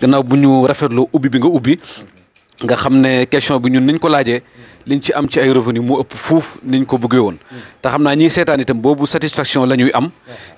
gannaaw bu ñu rafetloo ubbi bi nga ubbi nga xam ne question bi ñun niñ ko laajee liñ ci am ci ay revenu moo ëpp fuuf niñ ko bëggee woon te xam naa ñiy seetaan itam boobu satisfaction la ñuy am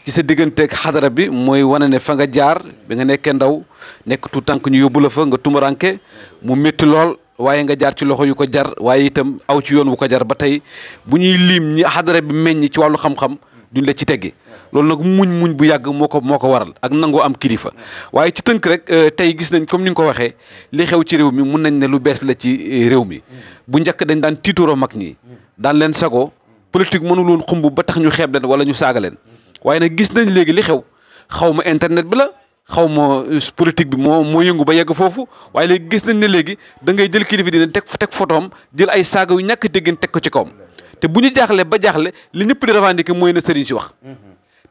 ci sa digganteeg xadara bi mooy wane ne fa nga jaar bi nga nekkee ndaw nekk tout tànk ñu yóbbu la fa nga tumuranke mu métti lool waaye nga jaar ci loxo yu ko jar waaye itam aw ci yoon wu ko jar ba tey bu ñuy lim ñi xadara bi meññ ci wàllu xam-xam duñ la ci teggi loolu nag muñ bu yàgg moo ko waral ak nangoo am kilifa waaye ci tënk rek tey gis nañ comme ni nga ko waxee li xew ci réew mi mun nañ ne lu bees la ci réew mi bu njëkk dañ daan tiituroo mag ñi daan leen sago politique mënul woon xumb ba tax ñu xeeb leen wala ñu saaga leen waaye nag gis nañ léegi li xew xaw ma internet bi la xaw ma politique bi moo yëngu ba yegg foofu waaye léegi gis nañ ne léegi da ngay jël kilifa dina teg photoom jël ay saaga yu ñàkk teggin teg ko ci kawam te bu ñu jaaxle ba jaaxle li ñëpp di revendiquer mooy na sëriñ si wax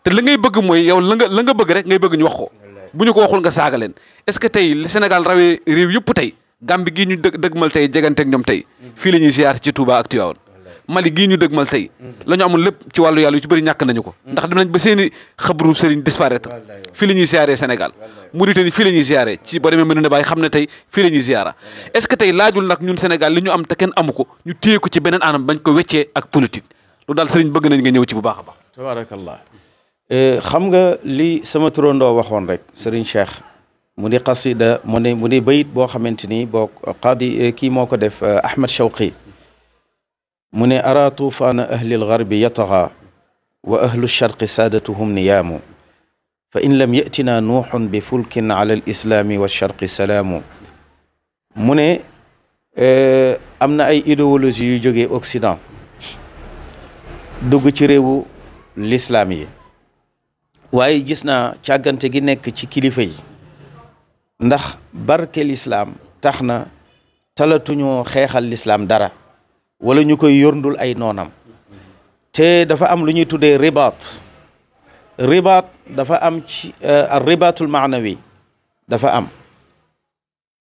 te la ngay bëgg mooy yow la nga bëgg rek ngay bëgg ñu wax ko bu ñu ko waxul nga saaga leen est-ce que tey li Sénégal rawee réew yëpp tey Gambie gii ñu dëgmal tey jeganteeg ñoom tey fii la ñuy ziar ci Touba ak Tivaouane Mali gii ñu dëgmal tey la ñu amul lépp ci wàllu yàlla yu ci bëri ñàkk nañu ko ndax dem nañ ba seeni xabru sëriñ disparaître fii la ñuy ziaree Sénégal Mauritanie fii la ñuy ziaree ci boo demee Medina Baye xam ne tey fii la ñuy ziara est-ce que tey laajul nag ñun Sénégal li ñu am te kenn amu ko ñu téye ko ci beneen anam bañ ko weccee ak politique lu daal sëriñ bëgg nañ nga ñëw ci bu baax a baax. tabarakallah xam nga li sama turandoo waxoon rek sëriñ Cheikh mu di qasida mu di bayit boo xamante ni boo qaadi kii moo ko def Ahmad Shawqi mu ne ara tuufaana ahli algarbi yataga wa ahlu lcharqi saadatuhum niyaamu fa in lam yatina nuuxun bi fulkin ala alislaami walcharqi salaamu mu ne am na ay idéologie yu jógee Occident dugg ci réewu l'islam yi waaye gis naa càggante gi nekk ci kilifa yi ndax barke l'islam tax na talatuñoo xeexal l'islam dara wala ñu koy yorndul ay noonam te dafa am lu ñuy tuddee ribaat dafa am ci ribaatul maanawi dafa am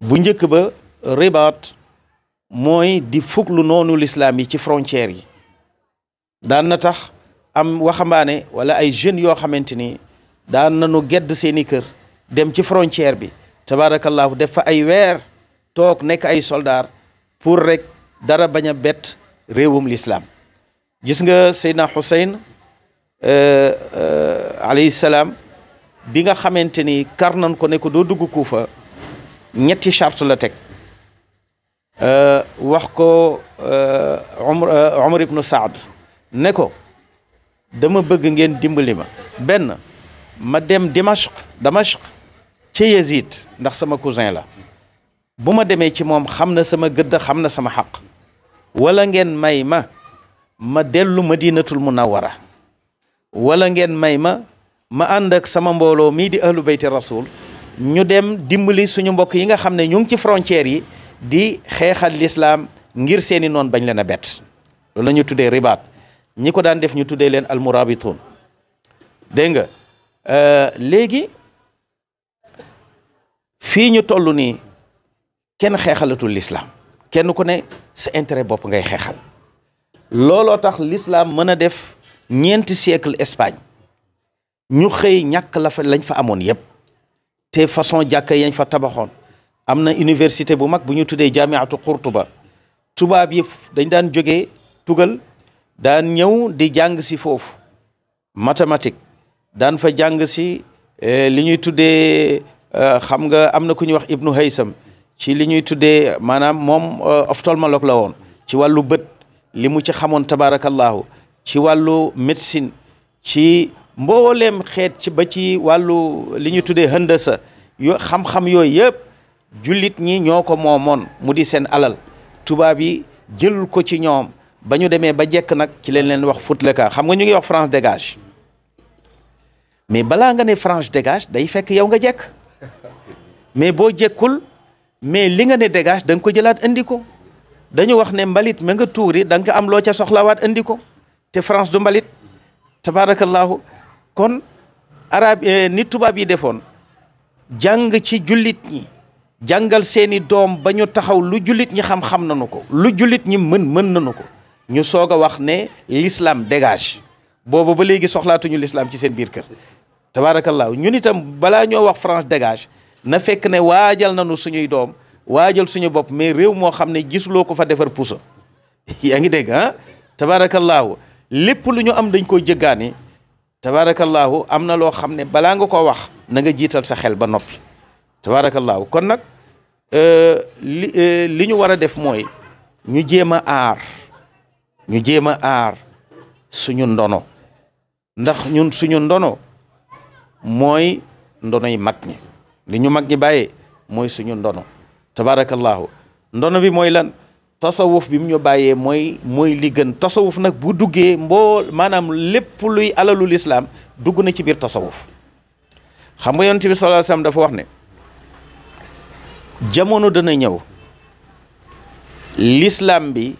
bu njëkk ba ribaat mooy di fuglu noonu l'islam yi ci frontières yi daan na tax am waxambaane wala ay jeunes yoo xamante ni daan nañu gedd seeni kër dem ci frontière bi tabarakallahu def fa ay weer toog nekk ay soldaar pour rek dara bañ a bett réewum l'islam gis nga Seydina Hussein alayhi salaam bi nga xamante ni kar nañ ko ne ko doo dugg Kuufa ñetti charte la teg wax ko Umar ibnu Saad ne ko dama bëgg ngeen dimbali ma benn ma dem Damashq ci Yazid ndax sama cousin la bu ma demee ci moom xam na sama gëdd xam na sama xaq wala ngeen may ma dellu Madinatul Munawwara wala ngeen may ma ànd ak sama mbooloo mii di ahlu bayti rasul ñu dem dimbali suñu mbokk yi nga xam ne ñu ngi ci frontières yi di xeexal l'islam ngir seeni noon bañ leen a bett loolu la ñu tuddee ribaat ñi ko daan def ñu tuddee leen almurabitun dégg nga léegi fii ñu toll nii kenn xeexalatul l'islam kenn ku ne sa intérêt bopp ngay xeexal looloo tax l'islam mën a def ñeenti siècle Espagne ñu xëy ñàkk la fa lañ fa amoon yépp te façon jàkka yañ fa tabaxoon am na université bu mag bu ñu tuddee jamiatu Qurtuba tubaab yi dañ daan jógee tugal daan ñëw di jàng si foofu mathématique daan fa jàng si li ñuy tuddee xam nga am na ku ñuy wax Ibnu Haysam ci li ñuy tuddee maanaam moom ophtalmologue la woon ci wàllu bët li mu ci xamoon tabarakallahu ci wàllu médecine ci mbooleem xeet ci ba ci wàllu li ñuy tuddee handasa xam-xam yooyu yëpp jullit ñi ñoo ko moomoon mu di seen alal tubaab yi jël ko ci ñoom ba ñu demee ba jekk nag ci leen wax futleka xam nga ñu ngi wax France dégage mais balaa nga ne France dégage day fekk yow nga jekk mais boo jekkul mais li nga ne dégage da nga ko jëlaat indi ko dañu wax ne mbalit ma nga tuuri da nga am loo ca soxlawaat indi ko te France du mbalit tabarakallahu kon ni tubaab yi defoon jàng ci jullit ñi jàngal seeni doom ba ñu taxaw lu jullit ñi xam-xam nañu ko lu jullit ñi mën nañu ko ñu soog a wax ne l'islam dégage boobu ba léegi soxlaatuñu l'islam ci seen biir kër tabarakallahu ñun itam balaa ñoo wax France dégage na fekk ne waajal nañu suñuy doom waajal suñu bopp mais réew moo xam ne gisuloo ko fa defar puso yaa ngi dégg ah tabaarakallaahu lépp lu ñu am dañ koy jëggaani tabaarakallaahu am na loo xam ne balaa nga ko wax na nga jiital sa xel ba noppi tabaarakallaahu kon nag li ñu war a def mooy ñu jéem a aar suñu ndono ndax ñun suñu ndono mooy ndonoy mag ñi li ñu mag ñi bàyyee mooy suñu ndono tabaarakallaahu ndono bi mooy lan tasawuf bi mu ñu bàyyee mooy li gën tasawuf nag bu duggee maanaam lépp luy alalul islaam dugg na ci biir tasawuf xam nga yonent bi sallallahu alayhi wasallam dafa wax ne jamono dana ñëw l'islam bi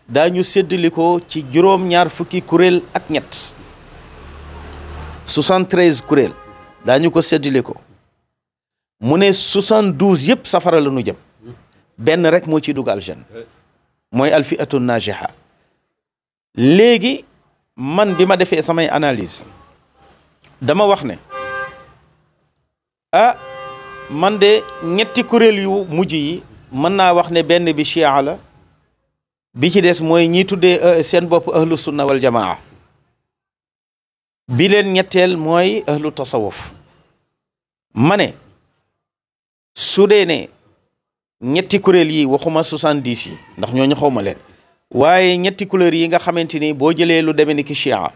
daañu séddali ko ci juróom-ñaar fukki kuréel ak ñett 73 kuréel daañu ko séddali ko mu ne 72 yëpp safara la ñu jëm benn rek moo ciy dugg aljanna mooy alfiatu najiha léegi man bi ma defee samay analyse dama wax ne man de ñetti kuréel yu mujj yi mën naa wax ne benn bi chia la bi ci des mooy ñi tuddee seen bopp ahlu sunna wal jamaa bi leen ñetteel mooy ahlu tasawuf ma ne su dee ne ñetti kuréel yi waxuma 70 yi ndax ñooñu xawma leen waaye ñetti couleur yi nga xamante ni boo jëlee lu demee ni ki chia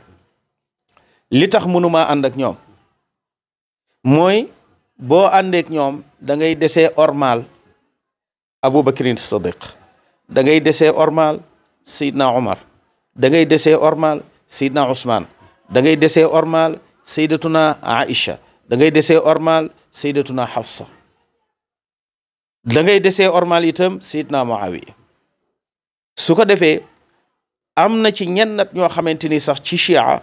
li tax mënumaa ànd ak ñoom mooy boo àndeek ñoom da ngay desee ormal Abubakrin Sadiq da ngay desee ormal Seydina Omar da ngay desee ormal Seydina Ousmane da ngay desee ormal Seydatuna Aïcha da ngay desee ormal Seydatuna Hafsa da ngay desee ormal itam Seydina Muawiya su ko defee am na ci ñenn nag ñoo xamante ni sax ci chia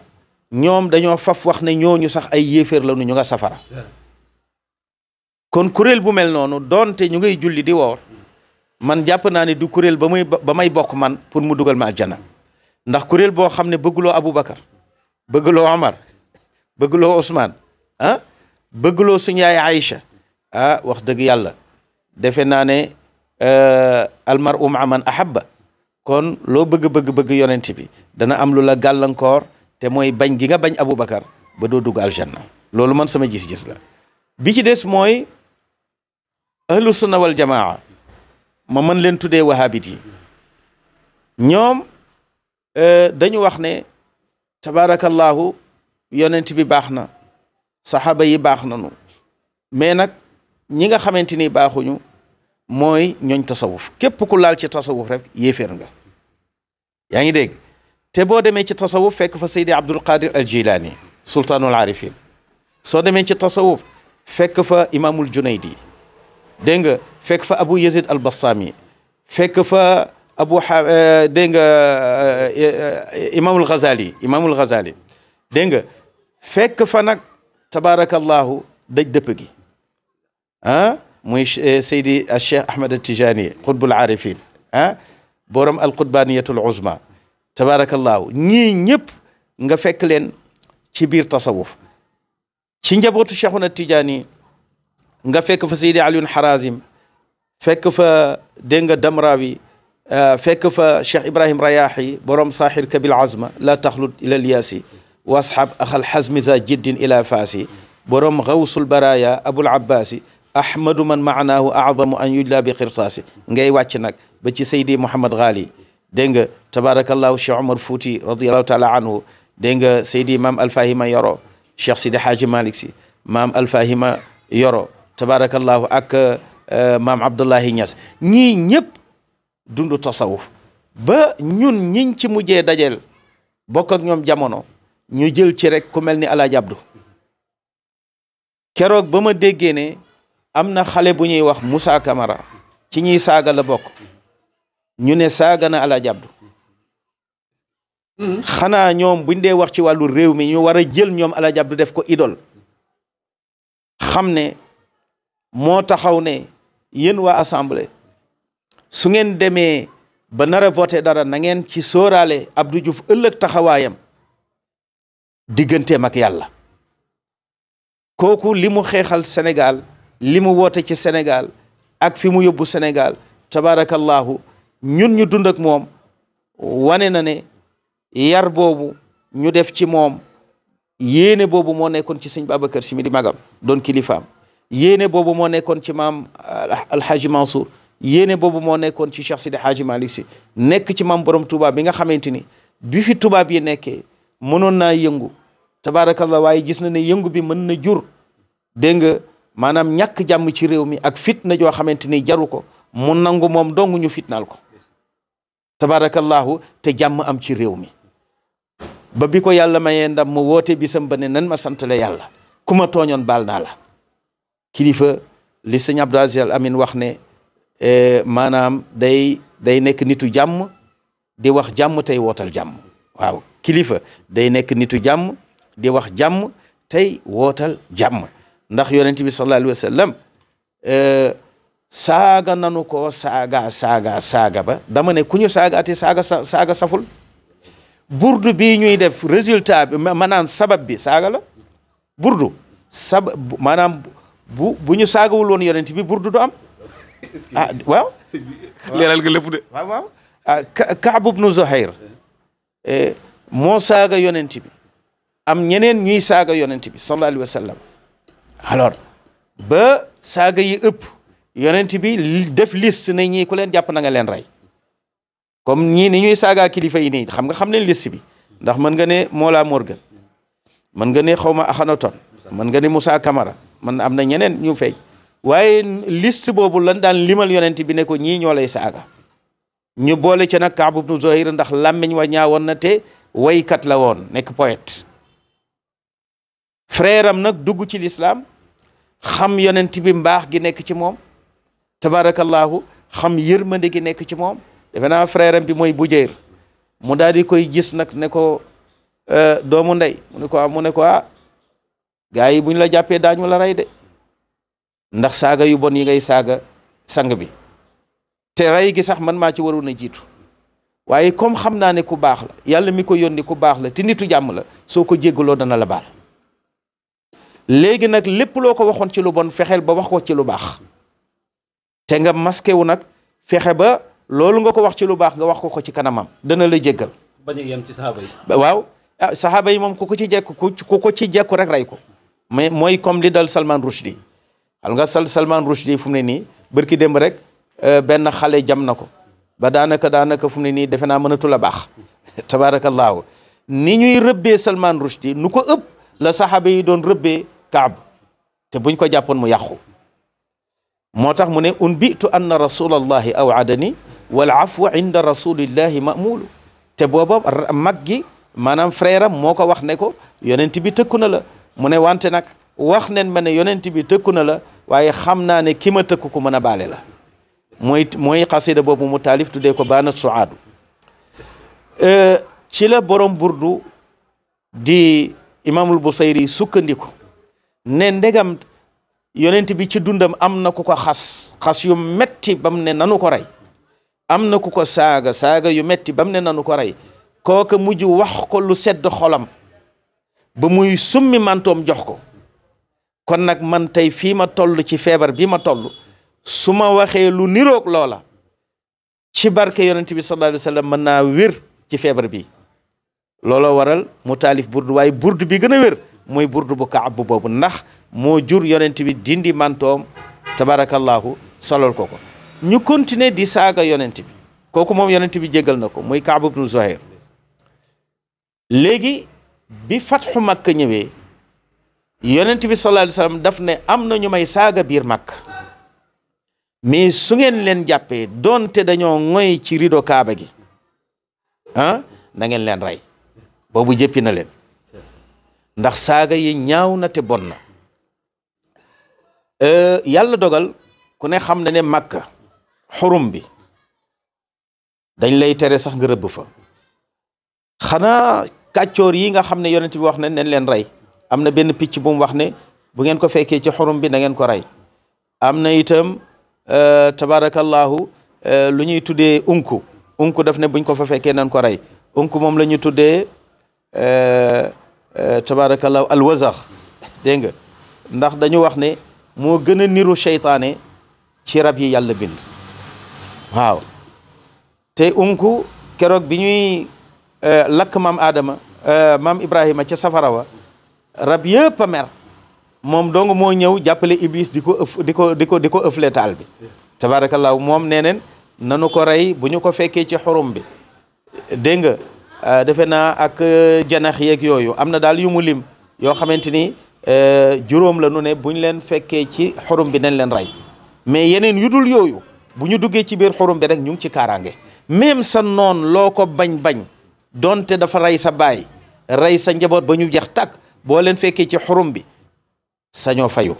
ñoom dañoo faf wax ne ñooñu sax ay yéeféer la ñu nga safara kon kuréel bu mel noonu doonte ñu ngay julli di woor man jàpp naa ne du kuréel ba may bokk man pour mu dugal ma aljana ndax kuréel boo xam ne bëgguloo Aboubacar bëgguloo Omar bëgguloo Ousmane bëgguloo suñu yaay Aïcha wax dëgg yàlla defe naa ne almar'u ma'a man ahabba kon loo bëgg yonent bi dana am lu la gàllankoor te mooy bañ gi nga bañ Aboubacar ba doo dugg aljanna loolu man sama gis-gis la bi ci des mooy ahlu sunna wal jamaa ma mën leen tuddee wahabit yi ñoom dañu wax ne tabarakallahu yonent bi baax na saxaaba yi baax nañu mais nag ñi nga xamante ni baaxuñu mooy ñooñ tasawuf képp ku laal ci tasawuf rek yéeféer nga yaa ngi dégg te boo demee ci tasawuf fekk fa Seydi Abdul Qadir al Jilani sultaanul arifin soo demee ci tasawuf fekk fa imaamul Junaydi dégg nga fekk fa Abu Yazid al Bastami fekk fa dégg nga imaamul Ghazali dégg nga fekk fa nag tabaarakallahu daj dëpp gi muy Seydi Cheikh Ahmed Tijani qutbul arifin borom al qutbaniyatul uzma tabaarakallahu ñii ñëpp nga fekk leen ci biir tasawuf ci njabootu Cheikhuna Tijani nga fekk fa Seydi Aliyun Harazim fekk fa dégg nga Damrawi fekk fa Cheikh Ibrahim Rayahi borom saaxir kabil azma la taxlut ila lyaasi wa ashab axal hazmi za jiddin ila faasi borom xawsul baraya abul abbasi ahmadu man maanaahu aadamu an yujla bi qirtaasi ngay wàcc nag ba ci Seydi Mouhamad Ghali dégg nga tabarakallahu Cheikh Omar Fouti radiallahu taala anhu dégg nga Seydi Maam Alfahima Yoro Cheikh Sidi Hadji Malick Sy Maam Alfahima Yoro tabarakallahu ak Maam Abdullahi Niass ñii ñëpp dundu tasawuf ba ñun ñiñ ci mujjee dajeel bokk ak ñoom jamono ñu jël ci rek ku mel ni Alaaji Abdu keroog ba ma déggee ne am na xale bu ñuy wax Moussa Camara ci ñiy saaga la bokk ñu ne saaga na Alaaji Abdu xanaa ñoom buñ dee wax ci wàllu réew mi ñu war a jël ñoom Alaaji Abdu def ko idole xam ne moo taxaw ne yéen waa assemblée su ngeen demee ba nar a voté dara na ngeen ci sóoraale Abdou Diouf ëllëg taxawaayam digganteem ak yàlla kooku li mu xeexal Sénégal li mu woote ci Sénégal ak fi mu yóbbu Sénégal tabarakallahu ñun ñu dund ak moom wane na ne yar boobu ñu def ci moom yéene boobu moo nekkoon ci sëñ Babacar Si mi di magam doon kilifaam yéene boobu moo nekkoon ci maam Alhaji Mansour yéene boobu moo nekkoon ci Cheikh Sidi Hadji Malick Si nekk ci maam borom Touba bi nga xamante ni bi fi tubaab yi nekkee mënoon naa yëngu tabarakallah waaye gis na ne yëngu bi mën na jur dégg nga maanaam ñàkk jàmm ci réew mi ak fitna joo xamante ni jaru ko mu nangu moom dong ñu fitnaal ko tabarakallahu te jàmm am ci réew mi ba bi ko yàlla mayee ndam mu woote bisam ba ne nan ma santale yàlla ku ma tooñoon baal naa la kilifa li sëñ Abdou Aziz Al Amin wax ne maanaam day nekk nitu jàmm di wax jàmm tey wootal jàmm waaw kilifa day nekk nitu jàmm di wax jàmm tey wootal jàmm ndax yonent bi sallallahu alayhi wa sallam saaga nanu ko saaga ba dama ne ku ñu saagaate saaga saful burdu bii ñuy def résultat bi maanaam sabab bi saaga la burdu maanaam bu ñu saagawul woon yonent bi burdu du am ah waaw leeral nga lépp de waaw Kaab ibnu Zuhayr moo saaga yonent bi am ñeneen ñuy saaga yonent bi sallallahu alayhi wa sallam alors ba saaga yi ëpp yonent bi def liste ne ñii ku leen jàpp na nga leen rey comme ñii ni ñuy saaga kilifa yi nii xam ne liste bi ndax mën nga ne Mola Morgan mën nga ne xawma Akhenaton mën nga ne Moussa Camara man am na ñeneen ñu feeñ waaye liste boobu lan daan limal yonent bi ne ko ñii ñoo lay saaga ñu boole ci nag Kaab ibnu Zuhayr ndax làmmiñ wa ñaawoon na te waykat la woon nekk poète frère am nag dugg ci l'islam xam yonent bi mbaax gi nekk ci moom tabarakallahu xam yërmande gi nekk ci moom defe naa frère am bi mooy Bujayr mu daal di koy gis nag ne ko doomu ndey mu ne ko gaa yi bu ñu la jàppee daañu la rey de ndax saaga yu bon yi ngay saaga sang bi te rey gi sax man maa ci waroon a jiitu waaye comme xam naa ne ku baax la yàlla mi ko yónni ku baax la te nitu jàmm la soo ko jéggaloo dana la baal léegi nag lépp loo ko waxoon ci lu bon fexeel ba wax ko ci lu baax te nga masqué wu nag fexe ba loolu nga ko wax ci lu baax nga wax ko ci kanamam dana la jéggal. bañ a yem ci saxaaba yi. waaw saxaaba yi moom ku ko ci jekku ku ko ci jekku rek rey ko mais mooy comme li dal Salman Rushdie xam nga Salman Rushdie fu mu ne nii bërki démb rek benn xale jam na ko ba daanaka fu mu ne nii defe naa mënatul a baax tabaarakallaahu ni ñuy rëbbee Salman Rushdie nu ko ëpp la saxaaba yi doon rëbbee Kaab te buñ ko jàppoon mu yàqu moo tax mu ne unbitu anna rasulallahi awadani wal afwa inda rasulillahi mamulu te booba mag gi maanaam frère am moo ko wax ne ko yonent bi tëkku na la mu ne wante nag wax nen ma ne yonent bi tëkku na la waaye xam naa ne ki ma tëkku ko mën a baale la mooy xasida boobu mu taalif tuddee ko baana suaadu ci la borom burdu di imaamul Busayri sukkandiku ne ndegam yonent bi ci dundam am na ku ko xas yu metti bam ne nanu ko rey am na ku ko saaga yu metti bam ne nanu ko rey kooka mujj wax ko lu sedd xolam ba muy summi mantoom jox ko kon nag man tey fii ma toll ci feebar bi ma toll su ma waxee lu niroog loola ci barke yonent bi sallallahu alayhi wa sallam mën naa wér ci feebar bi looloo waral mu taalif burdu waaye burdu bi gën a wér mooy burdu bu Kaab boobu ndax moo jur yonent bi dindi mantoom tabarakallahu solol ko ñu continuer di saaga yonent bi kooku moom yonent bi jéggal na ko muy Kaab ibnu Zuhayr léegi bi fatxu Makka ñëwee yonent bi sallallahu alayhi wa sallam daf ne am na ñu may saaga biir Makka mais su ngeen leen jàppee doonte dañoo ngoy ci rido Kaaba gi na ngeen leen rey boobu jëppi na leen ndax saaga yi ñaaw na te bon na yàlla dogal ku ne xam na ne Makka xurum bi dañ lay tere sax nga rëbb fa xanaa kàccoor yi nga xam ne yonent bi wax na neen leen rey am na benn picc bu mu wax ne bu ngeen ko fekkee ci xurum bi na ngeen ko rey am na itam tabarakallahu lu ñuy tuddee unku daf ne buñ ko fa fekkee nañ ko rey unku moom la ñu tuddee tabarakallahu alwazax dégg nga ndax dañu wax ne moo gën a niru seytaane ci rab yi yàlla bind waaw te unku keroog bi ñuy lakk maam Adama maam Ibrahima ca safara wa rab yëpp a mer moom dong moo ñëw jàppale Iblis di ko ëfle taal bi tabaarakallaahu moom nee neen nanu ko rey bu ñu ko fekkee ci xurum bi dégg nga defe naa ak janax yeeg yooyu am na daal yu mu lim yoo xamante ni juróom la nu ne bu ñu leen fekkee ci xurum bi nañ leen rey mais yeneen yu dul yooyu bu ñu duggee ci biir xurum bi rek ñu ngi ci kaaraange même sa noon loo ko bañ donte dafa rey sa baay rey sa njaboot ba ñu jeex tàkk boo leen fekkee ci xurum bi sañoo fayu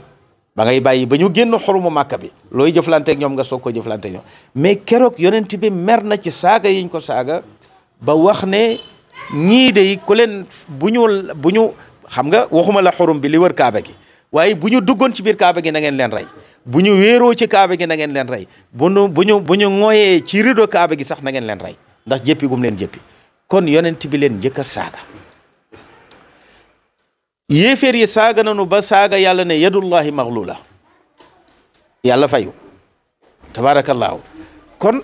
ba ngay bàyyi ba ñu génn xurumu màkka bi looy jëflanteeg ñoom nga soog ko jëflanteeg ñoom mais keroog yonent bi mer na ci saaga yiñ ko saaga ba wax ne ñii de ku leen bu ñu xam nga waxuma la xurum bi li wër kaaba gi waaye bu ñu duggoon ci biir kaaba gi na ngeen leen rey bu ñu wéeroo ci kaaba gi na ngeen leen rey bu ñu ŋooyee ci rido kaaba gi sax na ngeen leen rey ndax jëppi gum leen jëppi kon yonent bi leen njëkk a saaga yéeféer yi saaga nanu ba saaga yàlla ne yadullahi maglula yàlla fayu tabaarakallaahu kon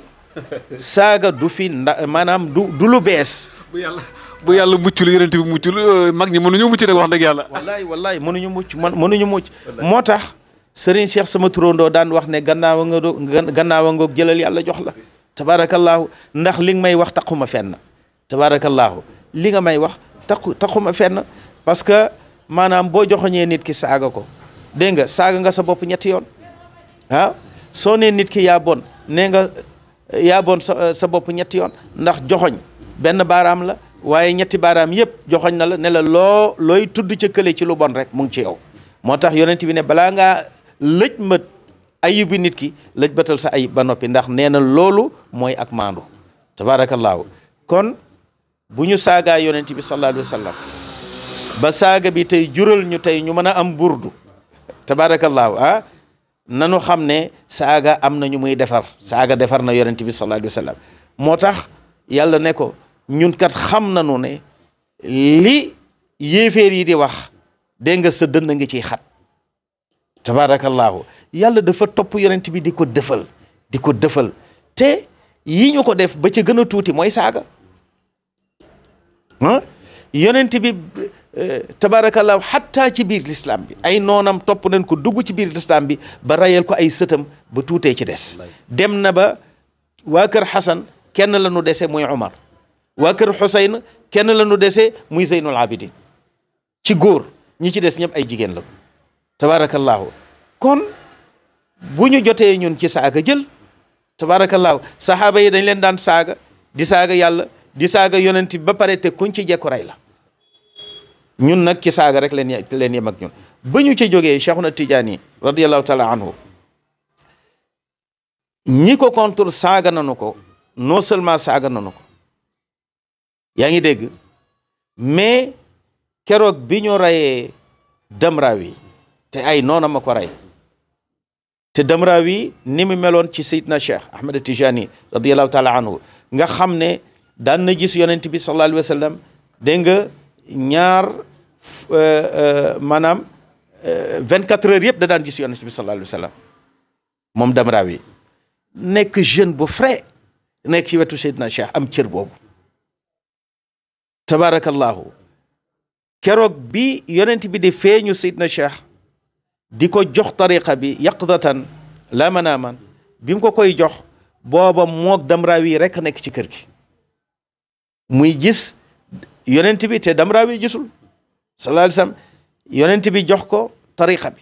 saaga du fi maanaam du lu bees bu yàlla muccul yonent bi muccul mag ñi mënuñu mucc rek wax dëgg yàlla wallaay mënuñu mucc moo tax Serigne Cheikh sama turandoo daan wax ne gannaawa ngoog jëlal yàlla jox la tabaarakallaahu ndax li nga may wax taquma fenn tabaarakallaahu li nga may wax taquma fenn parce que maanaam boo joxoñee nit ki saaga ko dégg nga saaga nga sa bopp ñetti yoon soo nee nit ki yaa bon nee nga yaa bon sa bopp ñetti yoon ndax joxoñ benn baaraam la waaye ñetti baaraam yëpp joxoñ na la ne la looy tudd ca kële ci lu bon rek mu ngi ci yow moo tax yonent bi ne balaa ngaa lëj mët ayib bi nit ki lëj batal sa ayib ba noppi ndax nee na loolu mooy ak maandu tabaarakallaahu kon bu ñu saagaa yonent bi sallallahu alayhi wa sallam ba saaga bi tey jural ñu tey ñu mën a am burdu tabaarakallaahu nanu xam ne saaga am na ñu muy defar saaga defar na yonent bi sallallahu alayhi wa sallam moo tax yàlla ne ko ñun kat xam nañu ne li yéeféer yi di wax dégg nga sa dënn ngi ciy xat tabaarakallaahu yàlla dafa topp yonent bi di ko dëfal te yi ñu ko def ba ca gën a tuuti mooy saaga yonent bi tabaarakallaahu xattaa ci biir l'islam bi ay noonam topp nañ ko dugg ci biir l'islam bi ba rayal ko ay sëtam ba tuutee ci des dem na ba waa kër Xasan kenn la nu dese muy Umar waa kër Xuseyn kenn la nu dese muy Zeynul Abidin ci góor ñi ci des ñëpp ay jigéen la tabaarakallaahu kon bu ñu jotee ñun ci saaga jël tabaarakallaahu saxaaba yi dañ leen daan saaga di saaga yàlla di saaga yonent bi ba pare te kuñ ci jekku rey la ñun nag ci saaga rek leen yem ak ñun ba ñu ci jógee Cheikhuna Tijaani radiyallahu taala anhu ñi ko contre saaga nanu ko non seulement saaga nanu ko yaa ngi dégg mais keroog bi ñu reyee Damrawi te ay noona ma ko rey te Damrawi ni mu meloon ci Seydina Cheikh Ahmed Tijani radiyallahu taala anhu nga xam ne daan na gis yonent bi sallallahu alayhi wa sallam dégg nga ñaar maanaam 24 heures yëpp da daan gis yonent bi sallallahu alayhi wa sallam moom Damrawi nekk jeune bu frais nekk ci wetu Seydina Cheikh am cër boobu tabarakallahu keroog bi yonent bi di feeñu Seydina Cheikh di ko jox tariqa bi yaqdatan la manaaman bi mu ko koy jox booba moog Damrawi rek nekk ci kër gi muy gis yonent bi te Damrawi gisul sallallahu alayhi wa sallam yonent bi jox ko tariqa bi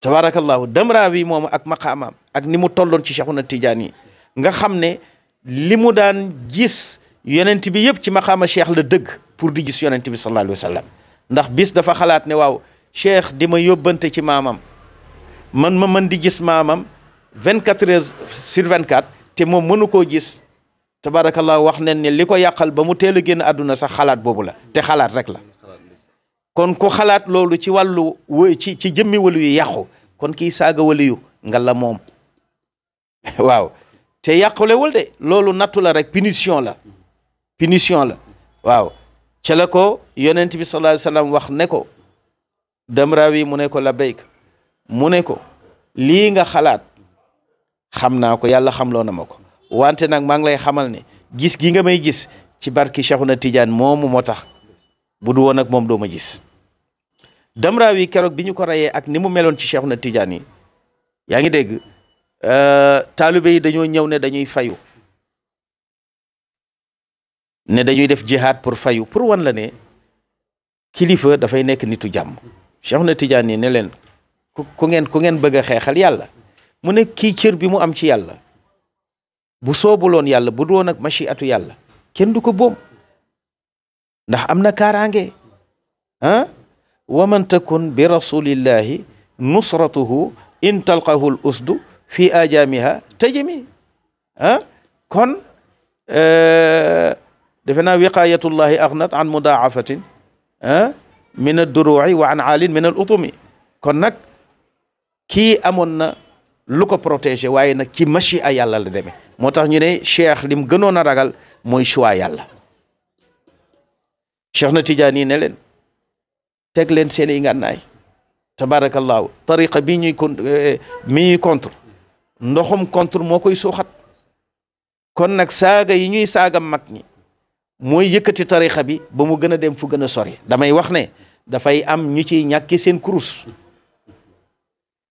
tabarakallahu Damrawi moom ak maqaamaam ak ni mu tolloon ci Cheikhuna Tijaani nga xam ne li mu daan gis yonent bi yëpp ci maqaama cheikh la dëgg pour di gis yonent bi sallallahu alayhi wa sallam ndax bis dafa xalaat ne waaw cheikh di ma yóbbante ci maamam man ma mën di gis maamam 24 heures sur 24 te moom mënu koo gis tabarakallah wax nen ne li ko yàqal ba mu teel a génn àdduna sax xalaat boobu la te xalaat rek la kon ku xalaat loolu ci wàllu ci jëmmi walu yu yàqu kon kii saaga waliyu nga la moom waaw te yàqulewul de loolu nattu la rek punition la waaw ca la ko yonent bi sallallahu alayhi wa sallam wax ne ko Damrawi mu ne ko labbayk mu ne ko lii nga xalaat xam naa ko yàlla xamloo na ma ko wante nag maa ngi lay xamal ne gis gi nga may gis ci barki Cheikhuna Tidiane moomu moo tax bu du woon ak moom doo ma gis Damrawi keroog bi ñu ko reyee ak ni mu meloon ci Cheikhuna Tidiane yi yaa ngi dégg taalibe yi dañoo ñëw ne dañuy fayu ne dañuy def jihad pour fayu pour wan la ne kilifa dafay nekk nitu jàmm Cheikhuna Tidiane yi ne leen ku ngeen bëgg a xeexal yàlla mu ne kii cër bi mu am ci yàlla bu soobuloon yàlla bu doon ak machiatu yàlla kenn du ko boom ndax am na kaaraange wa man takun bi rasulillahi nusratuhu in talqahu l usdu fi ajamiha tajami kon defe naa wiqayatullahi aghnat an mudaafatin min ad-duru'i wa an aalin min al utumi kon nag kii amoon na lu ko protégé waaye nag ci machi a yàlla la demee moo tax ñu ne cheikh lim gënoon a ragal mooy choix yàlla cheikh na Tidiane yi ne leen teg leen seen i ngànnaay tabarakallahu tariqa bi ñuy contre ndoxum contre moo koy suuxat kon nag saaga yi ñuy saaga mag ñi mooy yëkkati tariqa bi ba mu gën a dem fu gën a sori damay wax ne dafay am ñu ciy ñàkki seen kurus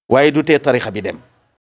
waaye du tee tariqa bi dem